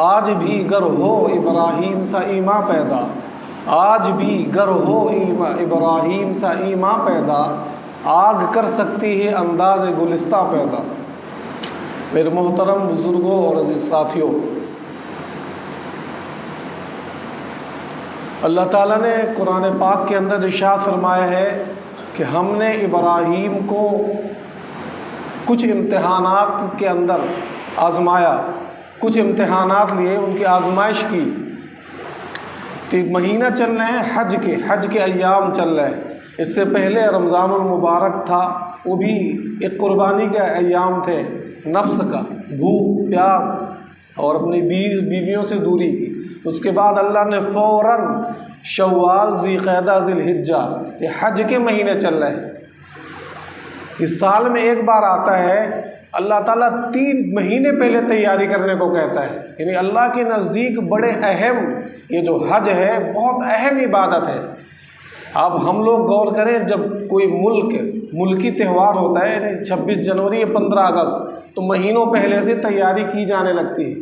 آج بھی گر ہو ابراہیم سا ایماں پیدا، آج بھی گر ہو ابراہیم سا ایماں پیدا، آگ کر سکتی ہے انداز گلستہ پیدا۔ میرے محترم بزرگوں اور عزیز ساتھیوں، اللہ تعالیٰ نے قرآن پاک کے اندر ارشاد فرمایا ہے کہ ہم نے ابراہیم کو کچھ امتحانات کے اندر آزمایا، کچھ امتحانات لیے، ان کی آزمائش کی۔ تو ایک مہینہ چل رہے ہیں حج کے ایام چل رہے ہیں۔ اس سے پہلے رمضان المبارک تھا، وہ بھی ایک قربانی کے ایام تھے، نفس کا، بھوک پیاس اور اپنی بیویوں سے دوری کی۔ اس کے بعد اللہ نے فوراً شوال، ذی قعدہ، ذی الحجہ، یہ حج کے مہینے چل رہے ہیں۔ اس سال میں ایک بار آتا ہے، اللہ تعالیٰ 3 مہینے پہلے تیاری کرنے کو کہتا ہے۔ یعنی اللہ کے نزدیک بڑے اہم، یہ جو حج ہے بہت اہم عبادت ہے۔ اب ہم لوگ غور کریں، جب کوئی ملکی تہوار ہوتا ہے، یعنی 26 جنوری یا 15 اگست، تو مہینوں پہلے سے تیاری کی جانے لگتی ہے۔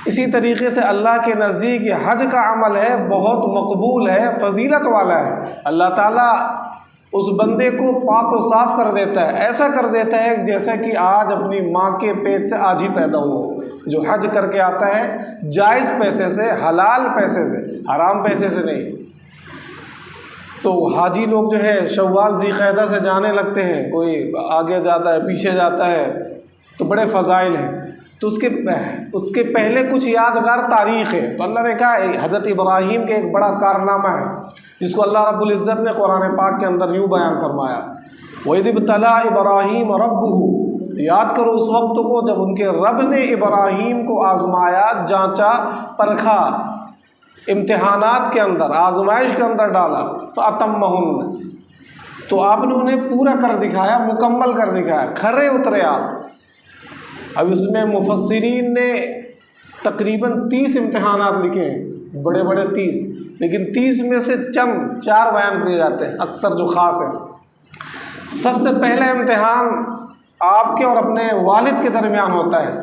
اسی طریقے سے اللہ کے نزدیک یہ حج کا عمل ہے، بہت مقبول ہے، فضیلت والا ہے۔ اللہ تعالیٰ اس بندے کو پاک و صاف کر دیتا ہے، ایسا کر دیتا ہے جیسا کہ آج اپنی ماں کے پیٹ سے آج ہی پیدا ہو۔ جو حج کر کے آتا ہے جائز پیسے سے، حلال پیسے سے، حرام پیسے سے نہیں۔ تو حاجی لوگ جو ہے شوال، ذی قعدہ سے جانے لگتے ہیں، کوئی آگے جاتا ہے، پیچھے جاتا ہے، تو بڑے فضائل ہیں۔ تو اس کے پہلے کچھ یادگار تاریخ ہے۔ تو اللہ نے کہا حضرت ابراہیم کے ایک بڑا کارنامہ ہے، جس کو اللہ رب العزت نے قرآن پاک کے اندر یوں بیان فرمایا، وَإِذِ ابْتَلَىٰ إِبْرَاهِيمَ رَبُّهُ۔ یاد کرو اس وقت کو جب ان کے رب نے ابراہیم کو آزمایا، جانچا، پرکھا، امتحانات کے اندر، آزمائش کے اندر ڈالا، فَأَتَمَّهُنَّ، تو آپ نے انہیں پورا کر دکھایا، مکمل کر دکھایا، کھرے اترے آپ۔ اب اس میں مفسرین نے تقریباً 30 امتحانات لکھے ہیں، بڑے بڑے 30، لیکن 30 میں سے چند 4 بیان کیے جاتے ہیں، اکثر جو خاص ہیں۔ سب سے پہلا امتحان آپ کے اور اپنے والد کے درمیان ہوتا ہے۔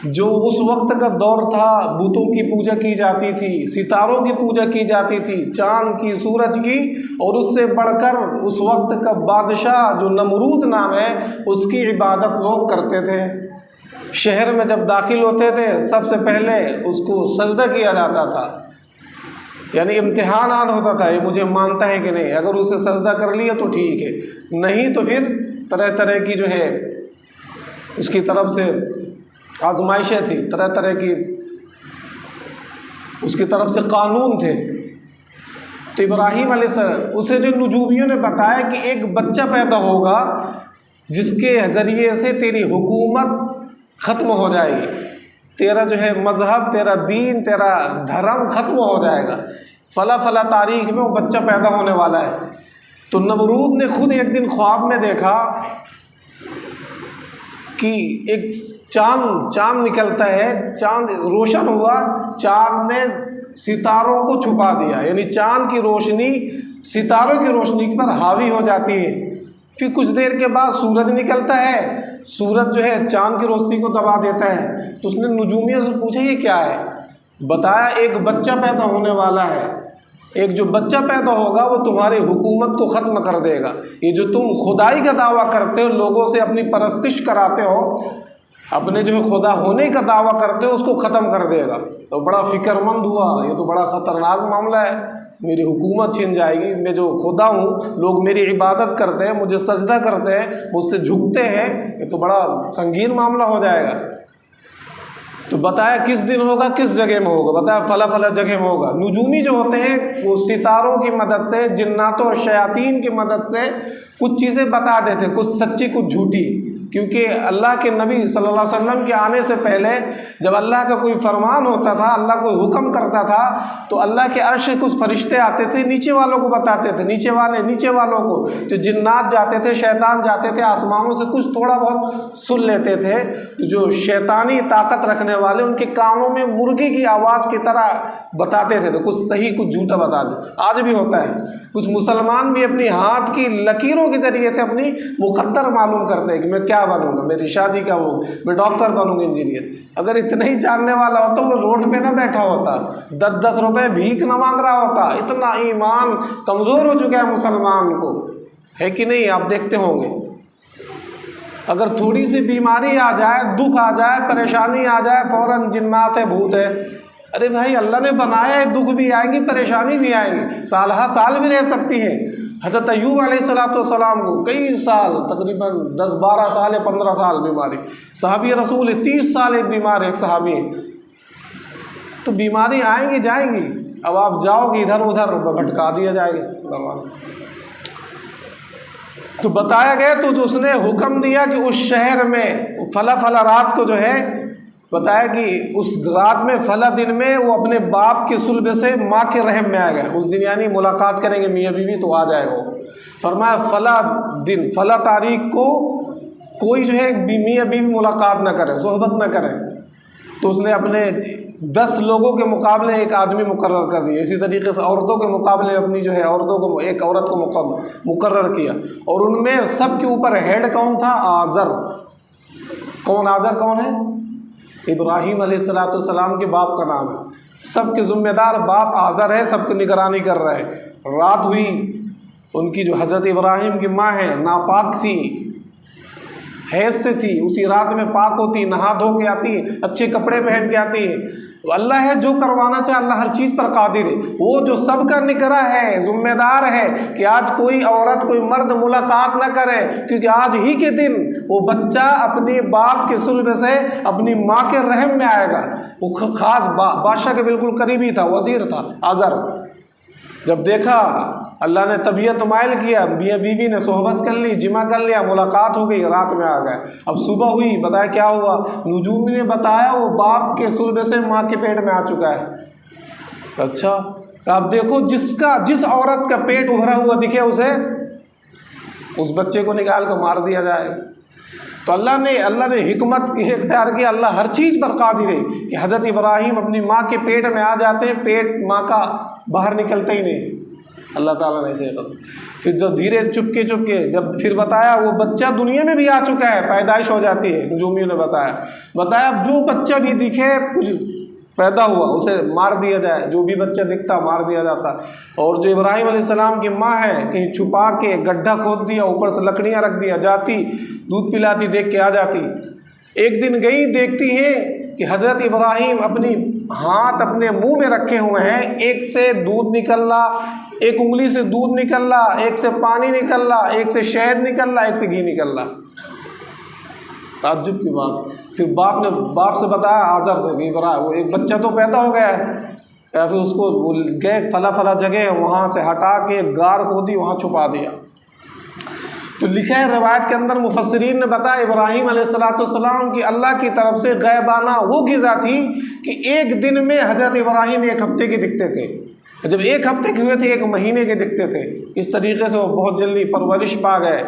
جو اس وقت کا دور تھا، بتوں کی پوجا کی جاتی تھی، ستاروں کی پوجا کی جاتی تھی، چاند کی، سورج کی، اور اس سے بڑھ کر اس وقت کا بادشاہ جو نمرود نام ہے، اس کی عبادت لوگ کرتے تھے۔ شہر میں جب داخل ہوتے تھے سب سے پہلے اس کو سجدہ کیا جاتا تھا، یعنی امتحان ہوتا تھا، یہ مجھے مانتا ہے کہ نہیں۔ اگر اسے سجدہ کر لیا تو ٹھیک ہے، نہیں تو پھر طرح طرح کی جو ہے اس کی طرف سے آزمائشیں تھی، طرح طرح کی اس کی طرف سے قانون تھے۔ تو ابراہیم علیہ السلام، اسے جو نجومیوں نے بتایا کہ ایک بچہ پیدا ہوگا جس کے ذریعے سے تیری حکومت ختم ہو جائے گی، تیرا جو ہے مذہب، تیرا دین، تیرا دھرم ختم ہو جائے گا، فلاں فلاں تاریخ میں وہ بچہ پیدا ہونے والا ہے۔ تو نمرود نے خود ایک دن خواب میں دیکھا کہ ایک چاند نکلتا ہے، چاند روشن ہوا، چاند نے ستاروں کو چھپا دیا، یعنی چاند کی روشنی ستاروں کی روشنی پر حاوی ہو جاتی ہے۔ پھر کچھ دیر کے بعد سورج نکلتا ہے، سورج جو ہے چاند کی روشنی کو دبا دیتا ہے۔ تو اس نے نجومیوں سے پوچھا یہ کیا ہے؟ بتایا ایک بچہ پیدا ہونے والا ہے، ایک جو بچہ پیدا ہوگا وہ تمہاری حکومت کو ختم کر دے گا۔ یہ جو تم خدائی کا دعویٰ کرتے ہو، لوگوں سے اپنی پرستش کراتے ہو، اپنے جو خدا ہونے کا دعویٰ کرتے ہو، اس کو ختم کر دے گا۔ تو بڑا فکر مند ہوا، یہ تو بڑا خطرناک معاملہ ہے، میری حکومت چھن جائے گی، میں جو خدا ہوں، لوگ میری عبادت کرتے ہیں، مجھے سجدہ کرتے ہیں، مجھ سے جھکتے ہیں، یہ تو بڑا سنگین معاملہ ہو جائے گا۔ تو بتایا کس دن ہوگا، کس جگہ میں ہوگا، بتایا فلاں فلاں جگہ میں ہوگا۔ نجومی جو ہوتے ہیں وہ ستاروں کی مدد سے، جناتوں اور شیاطین کی مدد سے کچھ چیزیں بتا دیتے، کچھ سچی کچھ جھوٹی، کیونکہ اللہ کے نبی صلی اللہ علیہ وسلم کے آنے سے پہلے جب اللہ کا کوئی فرمان ہوتا تھا، اللہ کوئی حکم کرتا تھا، تو اللہ کے عرش سے کچھ فرشتے آتے تھے، نیچے والوں کو بتاتے تھے، نیچے والوں کو، جو جنات جاتے تھے، شیطان جاتے تھے، آسمانوں سے کچھ تھوڑا بہت سن لیتے تھے۔ جو شیطانی طاقت رکھنے والے ان کے کانوں میں مرغی کی آواز کی طرح بتاتے تھے، تو کچھ صحیح کچھ جھوٹا بتاتے۔ آج بھی ہوتا ہے، کچھ مسلمان بھی اپنی ہاتھ کی لکیروں کے ذریعے سے اپنی مقدر معلوم کرتے ہیں کہ میں کیا کیا بنوں گا، میری شادی کا وہ، میں ڈاکٹر بنوں گا، انجینئر۔ اگر اتنا ہی جاننے والا ہوتا وہ روڈ پہ نہ بیٹھا ہوتا، 10 روپے بھیک نہ مانگ رہا ہوتا۔ اتنا ایمان کمزور ہو چکا ہے مسلمان کو، ہے کہ نہیں؟ آپ دیکھتے ہوں گے اگر تھوڑی سی بیماری آ جائے، دکھ آ جائے، پریشانی آ جائے، فوراً جنات ہے، بھوت ہے۔ ارے بھائی اللہ نے بنایا ہے، دکھ بھی آئیں گی، پریشانی بھی آئیں گی، سالہ سال بھی رہ سکتی ہے۔ حضرت ایوب علیہ السلام کو کئی سال، تقریباً 10-12 سال یا 15 سال بیماری، صحابی رسول 30 سال ایک بیمار ایک صحابی ہے۔ تو بیماری آئیں گی جائیں گی، اب آپ جاؤ گے ادھر ادھر بھٹکا دیا جائے گا۔ تو بتایا گیا تو جو اس نے حکم دیا کہ اس شہر میں فلاں رات کو جو ہے، بتایا کہ اس رات میں فلاں دن میں وہ اپنے باپ کے صلب سے ماں کے رحم میں آ گئے۔ اس دن یعنی ملاقات کریں گے میاں بیوی تو آ جائے گا۔ فرمایا فلاں دن فلاں تاریخ کو کوئی جو ہے میاں بیوی ملاقات نہ کرے، صحبت نہ کرے۔ تو اس نے اپنے 10 لوگوں کے مقابلے ایک آدمی مقرر کر دیا۔ اسی طریقے سے عورتوں کے مقابلے اپنی جو ہے عورتوں کو ایک عورت کو مقرر کیا، اور ان میں سب کے اوپر ہیڈ کون تھا؟ آزر۔ کون آزر کون ہے؟ ابراہیم علیہ السلام کے باپ کا نام ہے۔ سب کے ذمہ دار باپ آزر ہے، سب کی نگرانی کر رہا ہے۔ رات ہوئی، ان کی جو حضرت ابراہیم کی ماں ہے ناپاک تھی، حیض سے تھی، اسی رات میں پاک ہوتی، نہا دھو کے آتی، اچھے کپڑے پہن کے آتی ہے۔ اللہ ہے جو کروانا چاہے، اللہ ہر چیز پر قادر ہے۔ وہ جو سب کا نگراں ہے، ذمہ دار ہے کہ آج کوئی عورت کوئی مرد ملاقات نہ کرے، کیونکہ آج ہی کے دن وہ بچہ اپنے باپ کے صلب سے اپنی ماں کے رحم میں آئے گا۔ وہ خاص بادشاہ کے بالکل قریبی تھا، وزیر تھا آزر۔ جب دیکھا اللہ نے طبیعت مائل کیا، میاں بیوی نے صحبت کر لی، جمع کر لیا، ملاقات ہو گئی، رات میں آ گئے۔ اب صبح ہوئی، بتایا کیا ہوا؟ نجوم نے بتایا وہ باپ کے صلب سے ماں کے پیٹ میں آ چکا ہے۔ اچھا، اب دیکھو جس عورت کا پیٹ ابھرا ہوا دکھے اسے اس بچے کو نکال کر مار دیا جائے۔ تو اللہ نے حکمت اختیار کی، اللہ ہر چیز پر قادر ہے کہ حضرت ابراہیم اپنی ماں کے پیٹ میں آ جاتے ہیں، پیٹ ماں کا باہر نکلتا ہی نہیں، اللہ تعالیٰ نے ایسے کر۔ پھر جب دھیرے چپ کے جب پھر بتایا وہ بچہ دنیا میں بھی آ چکا ہے، پیدائش ہو جاتی ہے، نجومیوں نے بتایا اب جو بچہ بھی دکھے کچھ پیدا ہوا اسے مار دیا جائے، جو بھی بچہ دکھتا مار دیا جاتا۔ اور جو ابراہیم علیہ السلام کی ماں ہے کہیں چھپا کے گڈھا کھود دیا، اوپر سے لکڑیاں رکھ دیا، جاتی دودھ پلاتی، دیکھ کے آ جاتی۔ ایک دن گئی، دیکھتی ہے کہ حضرت ابراہیم اپنی ہاتھ اپنے منہ میں رکھے ہوئے ہیں، ایک سے دودھ نکل رہا، ایک انگلی سے دودھ نکل رہا، ایک سے پانی نکل رہا، ایک سے شہد نکل رہا، ایک سے گھی نکل رہا۔ تعجب کی بات۔ پھر باپ سے بتایا آزر سے کہ وہ ایک بچہ تو پیدا ہو گیا ہے۔ پھر اس کو گئے فلاں جگہ، وہاں سے ہٹا کے غار کھودی، وہاں چھپا دیا۔ تو لکھا ہے روایت کے اندر، مفسرین نے بتایا ابراہیم علیہ السلام کی اللہ کی طرف سے غیبانہ وہ غذا تھی کہ ایک دن میں حضرت ابراہیم 1 ہفتے کے دکھتے تھے، جب 1 ہفتے کے ہوئے تھے 1 مہینے کے دکھتے تھے۔ اس طریقے سے وہ بہت جلدی پرورش پا گئے۔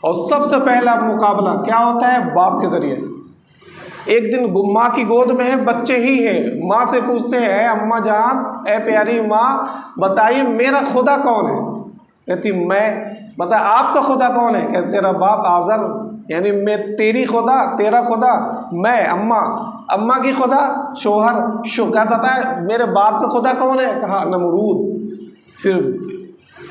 اور سب سے پہلا مقابلہ کیا ہوتا ہے؟ باپ کے ذریعے۔ ایک دن ماں کی گود میں ہے، بچے ہی ہے، ماں سے پوچھتے ہیں اے اماں جان، اے پیاری ماں بتائیے میرا خدا کون ہے؟ کہتی میں۔ بتا آپ کا خدا کون ہے؟ کہ تیرا باپ آزر، یعنی میں تیری خدا، تیرا خدا میں، اماں کی خدا شوہر، کیا بتایا میرے باپ کا خدا کون ہے؟ کہا نمرود۔ پھر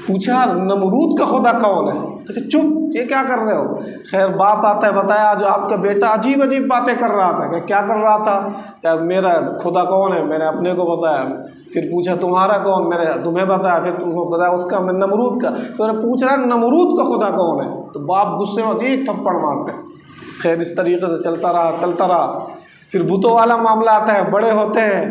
پوچھا نمرود کا خدا کون ہے؟ تو کہ چپ، یہ کیا کر رہے ہو؟ خیر باپ آتا ہے، بتایا جو آپ کا بیٹا عجیب باتیں کر رہا تھا۔ کہ کیا کر رہا تھا؟ کہ میرا خدا کون ہے؟ میں نے اپنے کو بتایا۔ پھر پوچھا تمہارا کون؟ میں نے تمہیں بتایا۔ پھر تم کو بتایا اس کا، میں نمرود کا۔ پھر پوچھ رہا نمرود کا خدا کون ہے؟ تو باپ غصے میں ایک تھپڑ مارتے ہیں۔ خیر اس طریقے سے چلتا رہا۔ پھر بتوں والا معاملہ آتا ہے، بڑے ہوتے ہیں،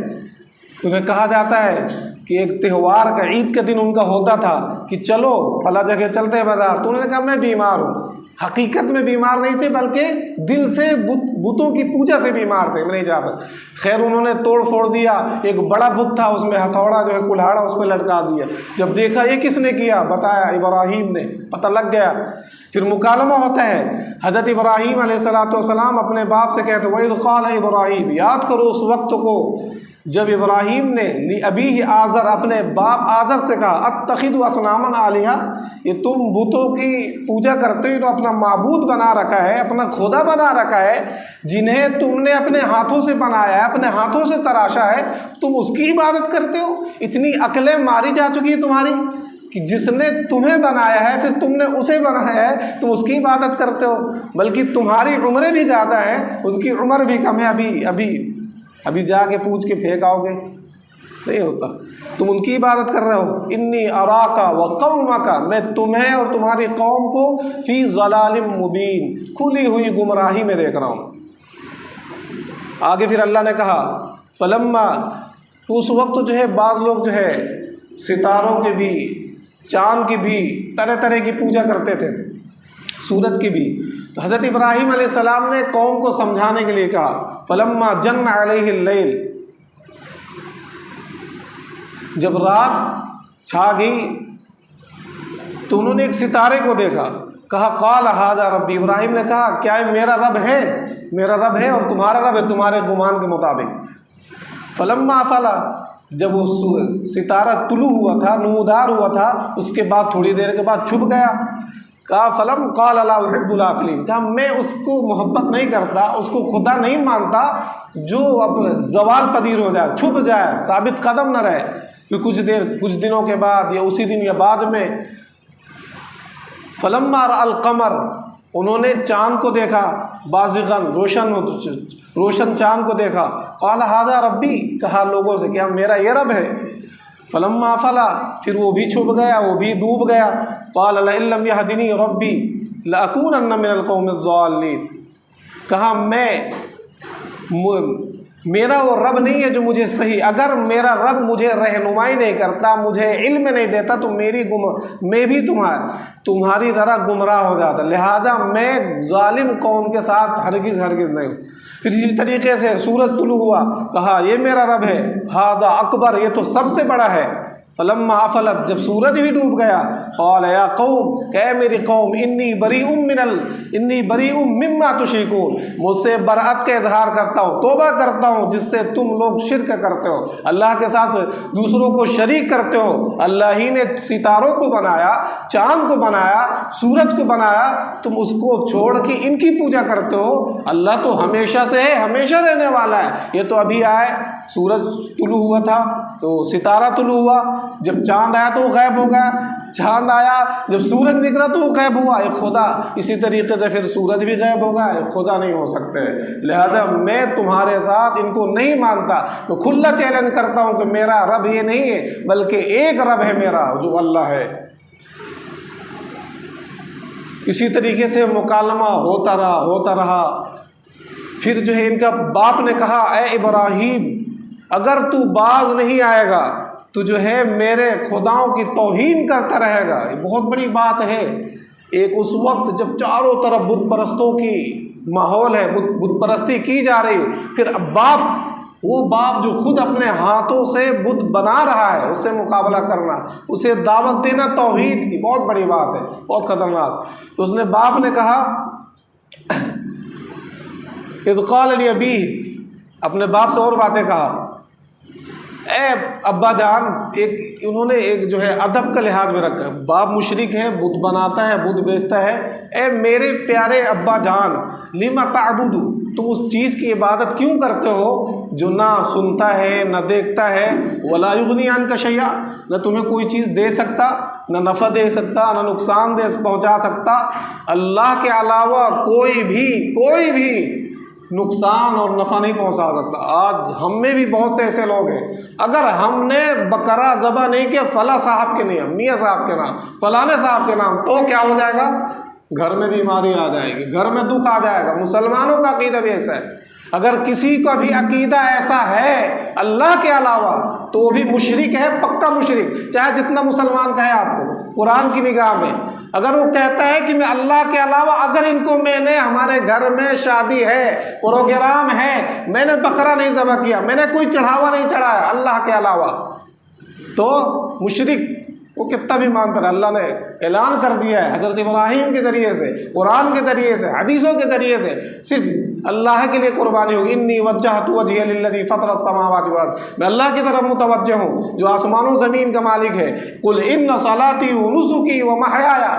انہیں کہا جاتا ہے کہ ایک تہوار کا، عید کا دن ان کا ہوتا تھا کہ چلو فلاں جگہ چلتے ہیں بازار۔ تو انہوں نے کہا میں بیمار ہوں۔ حقیقت میں بیمار نہیں تھے، بلکہ دل سے بتوں کی پوجا سے بیمار تھے، میں نہیں جا سکتا۔ خیر انہوں نے توڑ پھوڑ دیا، ایک بڑا بت تھا، اس میں ہتھوڑا جو ہے کلہاڑا اس پہ لٹکا دیا۔ جب دیکھا یہ کس نے کیا، بتایا ابراہیم نے، پتہ لگ گیا۔ پھر مکالمہ ہوتا ہے، حضرت ابراہیم علیہ السلام اپنے باپ سے کہتے وَإِذْ قَالَ ابراہیم، یاد کرو اس وقت کو جب ابراہیم نے ابی آزر اپنے باپ آزر سے کہا اتخذ اصناما آلہہ، یہ تم بتوں کی پوجا کرتے ہو تو اپنا معبود بنا رکھا ہے، اپنا خدا بنا رکھا ہے، جنہیں تم نے اپنے ہاتھوں سے بنایا ہے، اپنے ہاتھوں سے تراشا ہے، تم اس کی عبادت کرتے ہو؟ اتنی عقلیں ماری جا چکی ہے تمہاری کہ جس نے تمہیں بنایا ہے پھر تم نے اسے بنایا ہے، تم اس کی عبادت کرتے ہو، بلکہ تمہاری عمریں بھی زیادہ ہیں، ان کی عمر بھی کم ہے، ابھی جا کے پوچھ کے پھینک آؤ گے، نہیں ہوتا، تم ان کی عبادت کر رہے ہو۔ انی اراک وقومک، میں تمہیں اور تمہاری قوم کو فی ضلال مبین، کھلی ہوئی گمراہی میں دیکھ رہا ہوں۔ آگے پھر اللہ نے کہا فلما، اس وقت جو ہے بعض لوگ جو ہے ستاروں کے بھی، چاند کی بھی، طرح طرح کی پوجا کرتے تھے، سورج کی بھی، تو حضرت ابراہیم علیہ السلام نے قوم کو سمجھانے کے لیے کہا فلما جن علیہ اللیل، جب رات چھا گئی تو انہوں نے ایک ستارے کو دیکھا، کہا قال ھذا ربی، ابراہیم نے کہا کیا یہ میرا رب ہے؟ میرا رب ہے اور تمہارا رب ہے تمہارے گمان کے مطابق۔ فلما افلا، جب وہ ستارہ طلوع ہوا تھا، نمودار ہوا تھا، اس کے بعد تھوڑی دیر کے بعد چھپ گیا، کہا فلم قال لا احب الافلین، کہا میں اس کو محبت نہیں کرتا، اس کو خدا نہیں مانتا جو اپنے زوال پذیر ہو جائے، چھپ جائے، ثابت قدم نہ رہے، پھر کچھ دنوں کے بعد یا اسی دن یا بعد میں فلما رأى القمر، انہوں نے چاند کو دیکھا، بازغاً، روشن چاند کو دیکھا، قال ھذا ربی، کہا لوگوں سے کیا میرا یہ رب ہے؟ فلما افلا، پھر وہ بھی چھپ گیا، وہ بھی ڈوب گیا، قال لئن لم يهدني ربی لأکونن من القوم الضالین، کہا میرا وہ رب نہیں ہے جو مجھے صحیح، اگر میرا رب مجھے رہنمائی نہیں کرتا، مجھے علم نہیں دیتا تو میں بھی تمہاری طرح گمراہ ہو جاتا، لہذا میں ظالم قوم کے ساتھ ہرگز نہیں ہوں۔ پھر اسی طریقے سے سورج طلوع ہوا، کہا یہ میرا رب ہے، ھذا اکبر، یہ تو سب سے بڑا ہے۔ فلما افلت، جب سورج بھی ڈوب گیا، قال یا قوم، کہ میری قوم، انی بریء مما تشرکون، مجھ سے برأت کا اظہار کرتا ہوں، توبہ کرتا ہوں جس سے تم لوگ شرک کرتے ہو، اللہ کے ساتھ دوسروں کو شریک کرتے ہو۔ اللہ ہی نے ستاروں کو بنایا، چاند کو بنایا، سورج کو بنایا، تم اس کو چھوڑ کے ان کی پوجا کرتے ہو۔ اللہ تو ہمیشہ سے ہے، ہمیشہ رہنے والا ہے، یہ تو ابھی آئے، سورج طلوع ہوا تھا تو ستارہ طلوع ہوا، جب چاند آیا تو وہ غائب ہو گیا، چاند آیا جب سورج نکلا تو وہ غائب ہوا، ایک خدا، اسی طریقے سے پھر سورج بھی غائب ہوگا، ایک خدا نہیں ہو سکتے، لہذا میں تمہارے ساتھ ان کو نہیں مانتا، تو کھلا چیلنج کرتا ہوں کہ میرا رب یہ نہیں ہے بلکہ ایک رب ہے میرا جو اللہ ہے۔ اسی طریقے سے مکالمہ ہوتا رہا، پھر جو ہے ان کا باپ نے کہا اے ابراہیم، اگر تو باز نہیں آئے گا تو جو ہے میرے خداؤں کی توہین کرتا رہے گا۔ یہ بہت بڑی بات ہے، ایک اس وقت جب چاروں طرف بت پرستوں کی ماحول ہے، بت پرستی کی جا رہی، پھر وہ باپ جو خود اپنے ہاتھوں سے بت بنا رہا ہے، اس سے مقابلہ کرنا، اسے دعوت دینا توحید کی، بہت بڑی بات ہے، بہت خطرناک۔ تو اس نے باپ نے کہا اذ قال لأبیہ، اپنے باپ سے اور باتیں کہا، اے ابا جان، انہوں نے ایک جو ہے ادب کا لحاظ میں رکھا، باپ مشرک ہے، بت بناتا ہے، بت بیچتا ہے، اے میرے پیارے ابا جان، لما تعبد، تم اس چیز کی عبادت کیوں کرتے ہو جو نہ سنتا ہے نہ دیکھتا ہے، ولا یغنی عنک شیئا، نہ تمہیں کوئی چیز دے سکتا، نہ نفع دے سکتا، نہ نقصان پہنچا سکتا، اللہ کے علاوہ کوئی بھی نقصان اور نفع نہیں پہنچا سکتا۔ آج ہم میں بھی بہت سے ایسے لوگ ہیں، اگر ہم نے بکرا ذبح نہیں کیا فلاں صاحب کے نام، میاں صاحب کے نام، فلانے صاحب کے نام، تو کیا ہو جائے گا؟ گھر میں بیماری آ جائے گی، گھر میں دکھ آ جائے گا۔ مسلمانوں کا عقیدہ بھی ایسا ہے، اگر کسی کا بھی عقیدہ ایسا ہے اللہ کے علاوہ تو وہ بھی مشرک ہے، پکا مشرک، چاہے جتنا مسلمان کہے آپ کو قرآن کی نگاہ میں، اگر وہ کہتا ہے کہ میں اللہ کے علاوہ، اگر ان کو میں نے، ہمارے گھر میں شادی ہے، پروگرام ہے، میں نے بکرا نہیں ذبح کیا، میں نے کوئی چڑھاوا نہیں چڑھایا اللہ کے علاوہ، تو مشرک وہ کتنا بھی مانتا رہا، اللہ نے اعلان کر دیا ہے حضرت ابراہیم کے ذریعے سے، قرآن کے ذریعے سے، حدیثوں کے ذریعے سے، صرف اللہ کے لیے قربانی ہوگی۔ انی وجہت وجہی للذی فطر السماوات والارض، میں اللہ کی طرف متوجہ ہوں جو آسمان و زمین کا مالک ہے۔ قل ان صلاتی و نسکی و محیایا،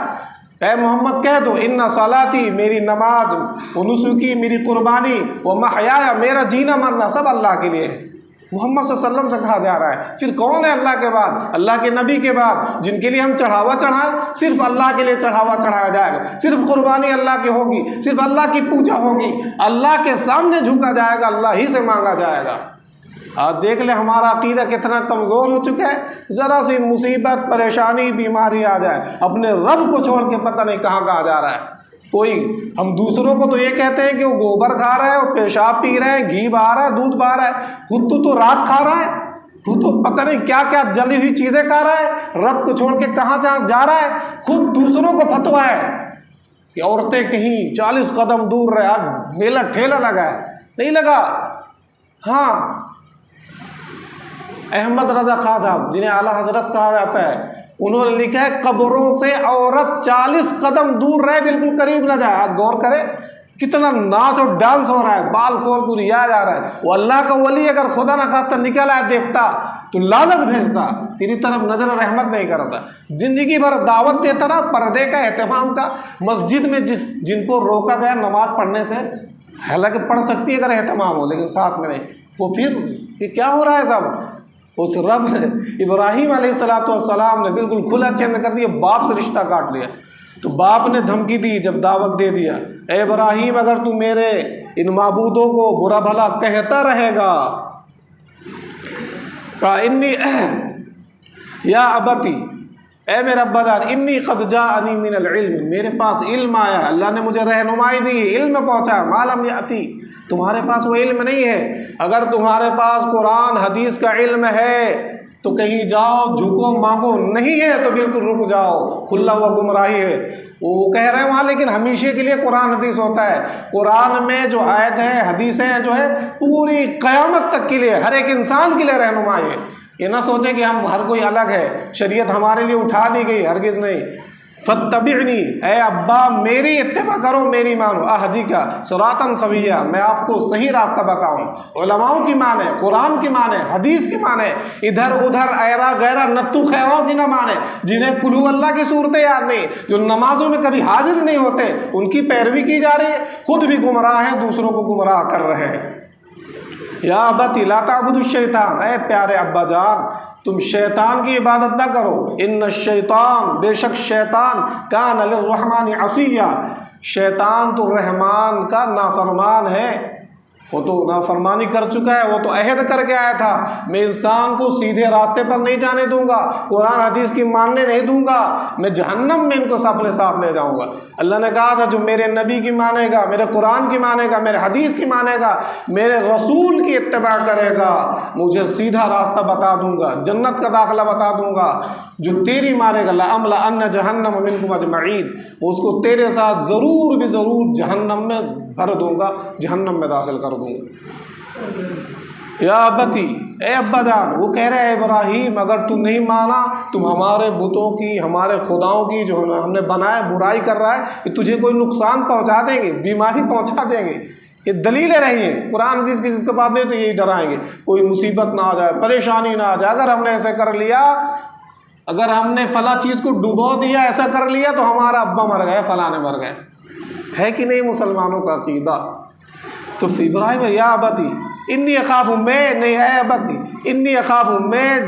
اے محمد کہہ دو ان صلاتی میری نماز، و نسکی میری قربانی، و محیایا میرا جینا مرنا سب اللہ کے لیے ہے۔ محمد صلی اللہ علیہ وسلم سے کہا جا رہا ہے۔ پھر کون ہے اللہ کے بعد، اللہ کے نبی کے بعد جن کے لیے ہم چڑھاوا چڑھائیں؟ صرف اللہ کے لیے چڑھاوا چڑھایا جائے گا، صرف قربانی اللہ کی ہوگی، صرف اللہ کی پوجا ہوگی، اللہ کے سامنے جھکا جائے گا، اللہ ہی سے مانگا جائے گا۔ آج دیکھ لیں ہمارا عقیدہ کتنا کمزور ہو چکا ہے، ذرا سی مصیبت پریشانی بیماری آ جائے اپنے رب کو چھوڑ کے پتہ نہیں کہاں کہاں جا رہا ہے۔ کوئی ہم دوسروں کو تو یہ کہتے ہیں کہ وہ گوبر کھا رہا ہے، وہ پیشاب پی رہے ہیں، گھی بہا رہا ہے، دودھ بہا رہا ہے، خود تو رات کھا رہا ہے، خود تو پتہ نہیں کیا کیا جلی ہوئی چیزیں کھا رہا ہے، رب کو چھوڑ کے کہاں جا رہا ہے۔ خود دوسروں کو فتویٰ ہے کہ عورتیں کہیں 40 قدم دور رہے، آج میلہ ٹھیلا لگا ہے، نہیں لگا۔ ہاں احمد رضا خان صاحب جنہیں اعلیٰ حضرت کہا جاتا ہے، انہوں نے لکھا ہے قبروں سے عورت 40 قدم دور رہے، بالکل قریب نہ جائے۔ آج غور کرے کتنا ناچ اور ڈانس ہو رہا ہے، بال کھول کو ریا جا رہا ہے۔ وہ اللہ کا ولی اگر خدا نہ خواستہ نکل آئے دیکھتا تو لعنت بھیجتا، تیری طرف نظر رحمت نہیں کرتا۔ زندگی بھر دعوت دیتا رہا پردے کا، اہتمام کا، مسجد میں جن کو روکا گیا نماز پڑھنے سے، حالانکہ پڑھ سکتی ہے اگر اہتمام ہو، لیکن ساتھ میں نہیں، وہ پھر یہ کیا ہو رہا ہے سب؟ اس رب ابراہیم علیہ السلام نے بالکل کھلا چینج کر دیا، باپ سے رشتہ کاٹ لیا۔ تو باپ نے دھمکی دی جب دعوت دے دیا، اے ابراہیم اگر تو میرے ان معبودوں کو برا بھلا کہتا رہے گا، کہا انی یا ابتی، اے میرا ابا جان، انی قد جاءنی من العلم، میرے پاس علم آیا، اللہ نے مجھے رہنمائی دی، علم پہنچا، ما لم یأتی، تمہارے پاس وہ علم نہیں ہے۔ اگر تمہارے پاس قرآن حدیث کا علم ہے تو کہیں جاؤ جھکو مانگو، نہیں ہے تو بالکل رک جاؤ، کھلا ہوا گمراہی ہے۔ وہ کہہ رہے ہیں وہاں لیکن ہمیشہ کے لیے قرآن حدیث ہوتا ہے۔ قرآن میں جو آیت ہے، حدیثیں جو ہے پوری قیامت تک کے لیے، ہر ایک انسان کے لیے رہنمائی ہے۔ یہ نہ سوچیں کہ ہم ہر کوئی الگ ہے، شریعت ہمارے لیے اٹھا دی گئی، ہرگز نہیں۔ فاتبعنی، اے ابا میری اتباع کرو، میری مانو، اہدیکا صراطا سویا، میں آپ کو صحیح راستہ بتاؤں۔ علماؤں کی مانے، قرآن کی مانے، حدیث کی مانے، ادھر ادھر ایرا غیرہ نتو خیراؤں کی نہ مانے، جنہیں قلو اللہ کی صورتیں یاد نہیں، جو نمازوں میں کبھی حاضر نہیں ہوتے، ان کی پیروی کی جا رہی ہے، خود بھی گمراہ ہیں، دوسروں کو گمراہ کر رہے ہیں۔ یا ابتی لا تعبدوا الشیطان، اے پیارے ابا جان تم شیطان کی عبادت نہ کرو، ان الشیطان، بے شک شیطان، کان للرحمن عصیا، شیطان تو رحمان کا نافرمان ہے، وہ تو نافرمانی کر چکا ہے، وہ تو عہد کر کے آیا تھا میں انسان کو سیدھے راستے پر نہیں جانے دوں گا، قرآن حدیث کی ماننے نہیں دوں گا، میں جہنم میں ان کو اپنے ساتھ لے جاؤں گا۔ اللہ نے کہا تھا جو میرے نبی کی مانے گا، میرے قرآن کی مانے گا، میرے حدیث کی مانے گا، میرے رسول کی اتباع کرے گا، مجھے سیدھا راستہ بتا دوں گا، جنت کا داخلہ بتا دوں گا۔ جو تیری مانے گا لَأَمْلَأَنَّ جَهَنَّمَ مِنْكُمْ أَجْمَعِينَ، اس کو تیرے ساتھ ضرور بھی ضرور جہنم میں بھر دوں گا، جہنم میں داخل کر دوں گا۔ یا ابتی، اے ابا جان، وہ کہہ رہے ہیں ابراہیم اگر تم نہیں مانا، تم ہمارے بتوں کی، ہمارے خداؤں کی جو ہم نے بنائے برائی کر رہا ہے، کہ تجھے کوئی نقصان پہنچا دیں گے، بیماری پہنچا دیں گے، یہ دلیلیں رہی ہیں قرآن حدیث کی، جس کے بعد نہیں تو یہی ڈرائیں گے، کوئی مصیبت نہ آ جائے، پریشانی نہ آ جائے، اگر ہم نے ایسے کر لیا، اگر ہم نے فلاں چیز کو ڈبو دیا، ایسا کر لیا تو ہمارا ابا مر گئے، فلاں نے مر گئے، ہے کہ نہیں مسلمانوں کا عقیدہ؟ تو ابراہیم یا ابتی انی اخاف، میں نہیں ہے ابتی انی اخاف، میں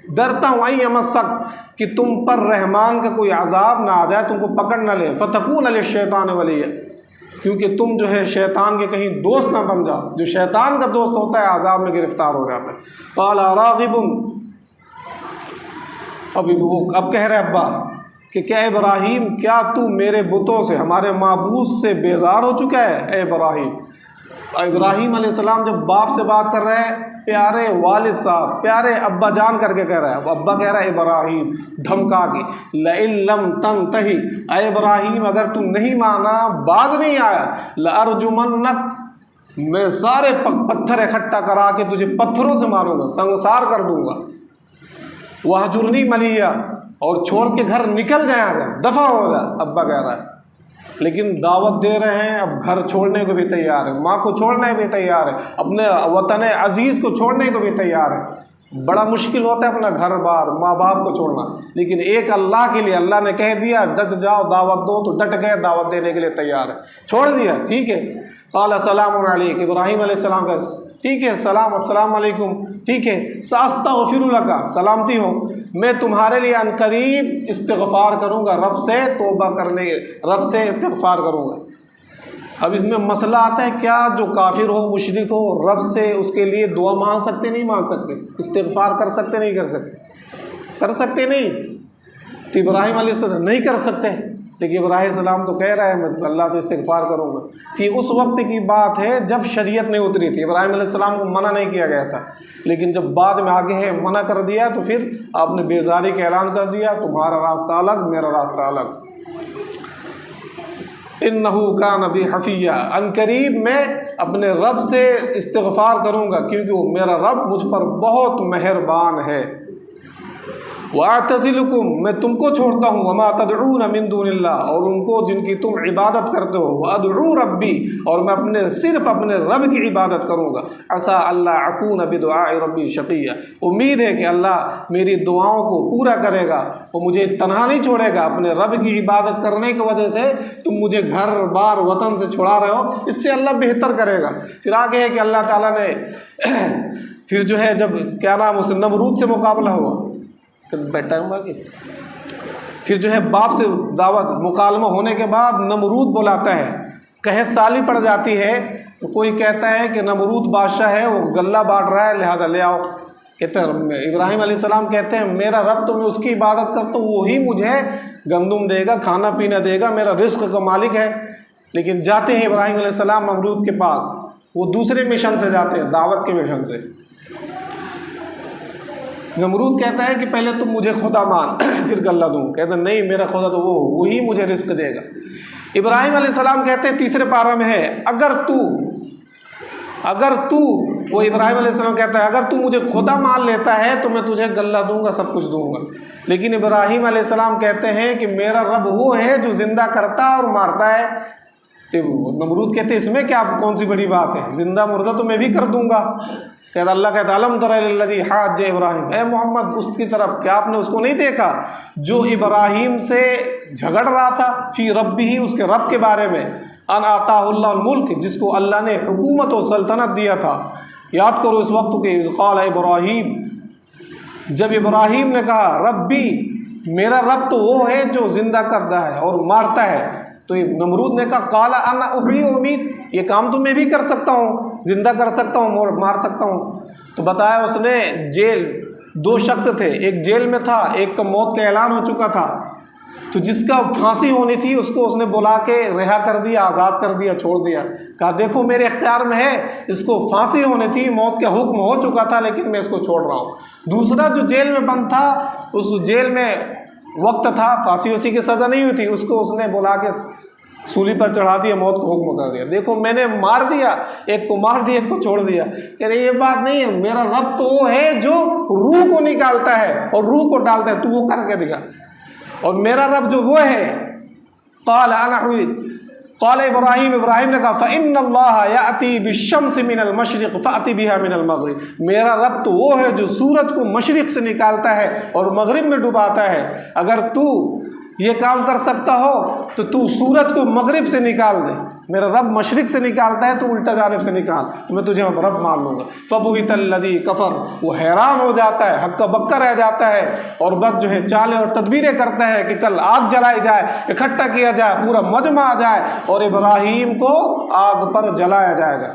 ڈرتا ہوں ان یمسک، کہ تم پر رحمان کا کوئی عذاب نہ آ جائے، تم کو پکڑ نہ لے، فتکون للشیطان ولیا، کیونکہ تم جو ہے شیطان کے کہیں دوست نہ بن جاؤ، جو شیطان کا دوست ہوتا ہے عذاب میں گرفتار ہو جاتا ہے۔ قال راغب، اب کہہ رہے ابا کہ کیا ابراہیم، کیا تو میرے بتوں سے، ہمارے معبود سے بیزار ہو چکا ہے؟ اے ابراہیم، ابراہیم علیہ السلام جب باپ سے بات کر رہے ہیں، پیارے والد صاحب، پیارے ابا جان کر کے کہہ رہا ہے، اب ابا کہہ رہا ہے ابراہیم دھمکا کے، لئن لم تنتہی، اے ابراہیم اگر تم نہیں مانا، باز نہیں آیا، لارجمنک، میں سارے پتھر اکٹھا کرا کے تجھے پتھروں سے ماروں گا، سنگسار کر دوں گا، وہجرنی ملیہ، اور چھوڑ کے گھر نکل جائیں، آ جائیں، دفع ہو جائے، ابا کہہ رہا ہے۔ لیکن دعوت دے رہے ہیں، اب گھر چھوڑنے کو بھی تیار ہے، ماں کو چھوڑنے بھی تیار ہے، اپنے وطن عزیز کو چھوڑنے کو بھی تیار ہے۔ بڑا مشکل ہوتا ہے اپنا گھر بار ماں باپ کو چھوڑنا، لیکن ایک اللہ کے لیے اللہ نے کہہ دیا ڈٹ جاؤ دعوت دو، تو ڈٹ گئے، دعوت دینے کے لیے تیار ہے، چھوڑ دیا، ٹھیک ہے۔ قال سلام علیک، ابراہیم علیہ السلام کا ٹھیک ہے السلام علیکم، ٹھیک ہے۔ ساستغفر لک، سلامتی ہو، میں تمہارے لیے عن قریب استغفار کروں گا، رب سے توبہ کرنے، رب سے استغفار کروں گا۔ اب اس میں مسئلہ آتا ہے، کیا جو کافر ہو مشرک ہو رب سے اس کے لیے دعا مانگ سکتے نہیں مانگ سکتے؟ استغفار کر سکتے نہیں کر سکتے؟ کر سکتے نہیں۔ تو ابراہیم علیہ السلام نہیں کر سکتے، لیکن ابراہیم السلام تو کہہ رہا ہے میں اللہ سے استغفار کروں گا۔ تو اس وقت کی بات ہے جب شریعت نہیں اتری تھی، ابراہیم علیہ السلام کو منع نہیں کیا گیا تھا، لیکن جب بعد میں آگے ہے منع کر دیا تو پھر آپ نے بیزاری کا اعلان کر دیا، تمہارا راستہ الگ میرا راستہ الگ۔ انہ کان بی حفیہ، ان قریب میں اپنے رب سے استغفار کروں گا، کیونکہ وہ میرا رب مجھ پر بہت مہربان ہے۔ وَأَعْتَزِلُكُمْ، میں تم کو چھوڑتا ہوں، وَمَا تَدْعُونَ مِن دُونِ اللَّهِ، اور ان کو جن کی تم عبادت کرتے ہو، وَأَدْعُو رَبِّي، اور میں صرف اپنے رب کی عبادت کروں گا۔ عَسَىٰ أَلَّا أَكُونَ بِدُعَاءِ رَبِّي شَقِيًّا، امید ہے کہ اللہ میری دعاؤں کو پورا کرے گا، وہ مجھے تنہا نہیں چھوڑے گا۔ اپنے رب کی عبادت کرنے کی وجہ سے تم مجھے گھر بار وطن سے چھڑا رہے ہو، اس سے اللہ بہتر کرے گا۔ پھر آگے ہے کہ اللہ تعالیٰ نے پھر جو ہے جب کیا نام اسے نمرود سے مقابلہ ہوا، بیٹھا ہوں باقی، پھر جو ہے باپ سے دعوت مکالمہ ہونے کے بعد نمرود بلاتا ہے، قحط سالی پڑ جاتی ہے، تو کوئی کہتا ہے کہ نمرود بادشاہ ہے، وہ غلہ بانٹ رہا ہے، لہٰذا لے آؤ۔ کہتے ہیں ابراہیم علیہ السلام کہتے ہیں میرا رب تو میں اس کی عبادت کرتا ہوں، وہی مجھے گندم دے گا، کھانا پینا دے گا، میرا رزق کا مالک ہے۔ لیکن جاتے ہیں ابراہیم علیہ السلام نمرود کے پاس، وہ دوسرے مشن سے جاتے ہیں، دعوت کے مشن سے۔ نمرود کہتا ہے کہ پہلے تم مجھے خدا مان پھر غلہ دوں، کہتا ہے نہیں میرا خدا تو وہی مجھے رزق دے گا۔ ابراہیم علیہ السلام کہتے ہیں تیسرے پارہ میں ہے، اگر تو وہ ابراہیم علیہ السلام کہتا ہے اگر تو مجھے خدا مان لیتا ہے تو میں تجھے غلہ دوں گا، سب کچھ دوں گا۔ لیکن ابراہیم علیہ السلام کہتے ہیں کہ میرا رب وہ ہے جو زندہ کرتا اور مارتا ہے۔ تو نمرود کہتے ہیں اس میں کیا کون سی بڑی بات ہے، زندہ مردہ تو میں بھی کر دوں گا۔ کہتا اللہ کہتا الم تر الی الذی حاج ابراہیم، اے محمد اس کی طرف کیا آپ نے اس کو نہیں دیکھا جو ابراہیم سے جھگڑ رہا تھا، فی ربہ، اس کے رب کے بارے میں، ان آتاہ اللہ الملک، جس کو اللہ نے حکومت و سلطنت دیا تھا۔ یاد کرو اس وقت کہ اذ قال ابراہیم، جب ابراہیم نے کہا ربی، میرا رب تو وہ ہے جو زندہ کرتا ہے اور مارتا ہے، تو نمرود نے کہا قال انا احیی و امیت، یہ کام تو میں بھی کر سکتا ہوں، زندہ کر سکتا ہوں، مار سکتا ہوں۔ تو بتایا اس نے جیل، دو شخص تھے، ایک جیل میں تھا، ایک کا موت کا اعلان ہو چکا تھا، تو جس کا پھانسی ہونی تھی اس کو اس نے بلا کے رہا کر دیا، آزاد کر دیا، چھوڑ دیا، کہا دیکھو میرے اختیار میں ہے، اس کو پھانسی ہونی تھی، موت کا حکم ہو چکا تھا، لیکن میں اس کو چھوڑ رہا ہوں۔ دوسرا جو جیل میں بند تھا، اس جیل میں وقت تھا، پھانسی اسی کی سزا نہیں ہوئی تھی، اس کو اس نے بلا کے سولی پر چڑھا دیا، موت کو حکم کر دیا، دیکھو میں نے مار دیا، ایک کو مار دیا، ایک کو چھوڑ دیا۔ کہہ رہے یہ بات نہیں ہے، میرا رب تو وہ ہے جو روح کو نکالتا ہے اور روح کو ڈالتا ہے، تو وہ کر کے دکھا، اور میرا رب جو وہ ہے۔ قال انا احیی، قال ابراہیم نے کہا فإن اللہ یأتی بالشمس من المشرق فأت بها من المغرب، میرا رب تو وہ ہے جو سورج کو مشرق سے نکالتا ہے اور مغرب میں ڈباتا ہے، اگر تو یہ کام کر سکتا ہو تو تو سورج کو مغرب سے نکال دے، میرا رب مشرق سے نکالتا ہے تو الٹا جانب سے نکال، تو میں تجھے رب مان لوں گا۔ فبہت الذی کفر، وہ حیران ہو جاتا ہے، ہکا بکا رہ جاتا ہے، اور بس جو ہے چالیں اور تدبیریں کرتا ہے کہ کل آگ جلائی جائے، اکٹھا کیا جائے، پورا مجمع آ جائے اور ابراہیم کو آگ پر جلایا جائے گا۔